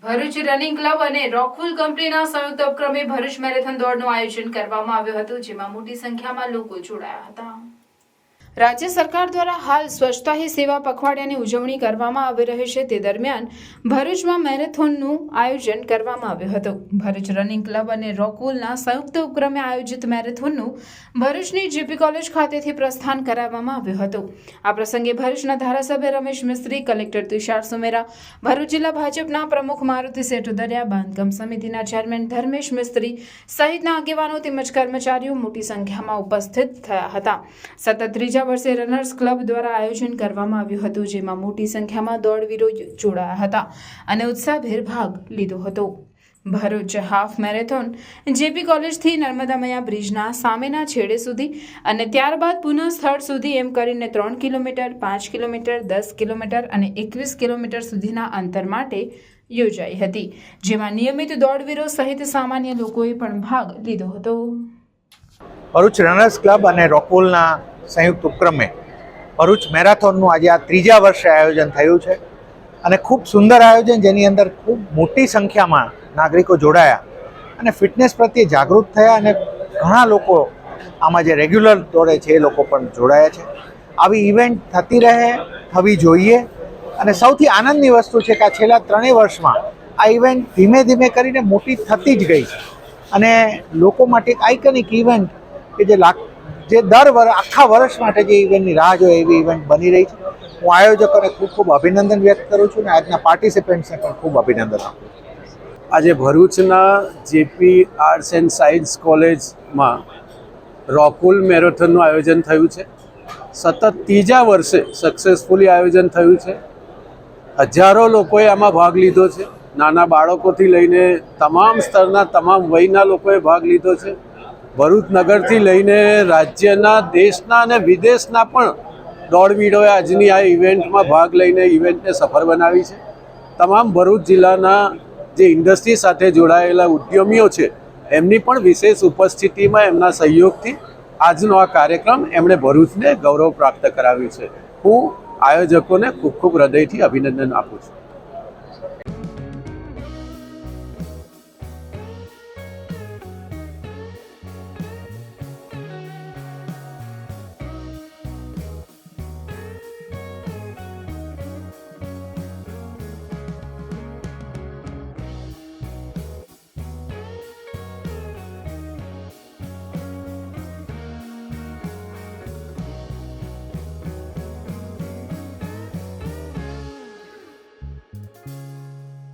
Bharuch running club અને રોકફુલ કંપનીના સંયુક્ત ઉપક્રમે ભરૂચ મેરેથોન દોડનું આયોજન કરવામાં આવ્યું હતું, જેમાં મોટી સંખ્યામાં લોકો જોડાયા હતા। રાજ્ય સરકાર દ્વારા હાલ સ્વચ્છતા હી સેવા પખવાડિયાની ઉજવણી કરવામાં આવી રહી છે। તે દરમિયાન ભરૂચમાં મેરેથોનનું આયોજન કરવામાં આવ્યું હતું। ભરૂચ રનિંગ ક્લબ અને રોકફુલના સંયુક્ત ઉપક્રમે આયોજિત મેરેથોનનું ભરૂચની જીપી કોલેજ ખાતેથી પ્રસ્થાન કરાવવામાં આવ્યું હતું। આ પ્રસંગે ભરૂચના ધારાસભ્ય રમેશ મિસ્ત્રી, કલેક્ટર તુષાર સુમેરા, ભરૂચ જિલ્લા ભાજપના પ્રમુખ મારુતિ સેઠુદરિયા, બાંધકામ સમિતિના ચેરમેન ધર્મેશ મિસ્ત્રી સહિતના આગેવાનો તેમજ કર્મચારીઓ મોટી સંખ્યામાં ઉપસ્થિત થયા હતા। સતત ત્રીજા વર્ષે રનર્સ ક્લબ દ્વારા આયોજન કરવામાં આવ્યું હતું, જેમાં મોટી સંખ્યામાં દોડવીરો જોડાયા હતા અને ઉત્સાહભેર ભાગ લીધો હતો। ભરૂચ હાફ મેરેથોન જેપી કોલેજથી નર્મદા મૈયા બ્રિજના સામેના છેડે સુધી અને ત્યારબાદ પુનઃ સ્થળ સુધી એમ કરીને 3 કિલોમીટર, 5 કિલોમીટર, 10 કિલોમીટર અને 21 કિલોમીટર સુધીના અંતર માટે યોજાઈ હતી, જેમાં નિયમિત દોડવીરો સહિત સામાન્ય લોકોએ પણ ભાગ લીધો હતો। ભરૂચ રનર્સ ક્લબ અને રોકફુલના સંયુક્ત ઉપક્રમે ભરૂચ મેરેથોનનું આજે આ ત્રીજા વર્ષે આયોજન થયું છે અને ખૂબ સુંદર આયોજન, જેની અંદર ખૂબ મોટી સંખ્યામાં નાગરિકો જોડાયા અને ફિટનેસ પ્રત્યે જાગૃત થયા અને ઘણા લોકો આમાં જે રેગ્યુલર દોડે છે એ લોકો પણ જોડાયા છે। આવી ઇવેન્ટ થતી રહે, થવી જોઈએ અને સૌથી આનંદની વસ્તુ છે કે આ છેલ્લા 3 વર્ષમાં આ ઇવેન્ટ ધીમે ધીમે કરીને મોટી થતી જ ગઈ છે અને લોકો માટે એક આઇકનિક ઇવેન્ટ કે જે આખા વર્ષ માટે જે ઇવેન્ટની રાહ જોઈએ એવી ઇવેન્ટ બની રહી છે। હું આયોજકોને ખૂબ ખૂબ અભિનંદન વ્યક્ત કરું છું અને આજના પાર્ટિસિપન્ટ્સને પણ ખૂબ અભિનંદન આપું છું। આજે ભરૂચના જેપી આર્ટ્સ એન્ડ સાયન્સ કોલેજમાં રોકફુલ મેરેથોનનું આયોજન થયું છે। સતત ત્રીજા વર્ષે સક્સેસફુલી આયોજન થયું છે। હજારો લોકોએ આમાં ભાગ લીધો છે। નાના બાળકોથી લઈને તમામ સ્તરના તમામ વયના લોકોએ ભાગ લીધો છે। ભરૂચ નગરથી લઈને રાજ્યના, દેશના અને વિદેશના પણ દોડવીરોએ આજની આ ઇવેન્ટમાં ભાગ લઈને ઇવેન્ટને સફળ બનાવી છે। તમામ ભરૂચ જિલ્લાના જે ઇન્ડસ્ટ્રી સાથે જોડાયેલા ઉદ્યમીઓ છે એમની પણ વિશેષ ઉપસ્થિતિમાં એમના સહયોગથી આજનો આ કાર્યક્રમ એમણે ભરૂચને ગૌરવ પ્રાપ્ત કરાવ્યું છે। હું આયોજકોને ખૂબ ખૂબ હૃદયથી અભિનંદન આપું છું।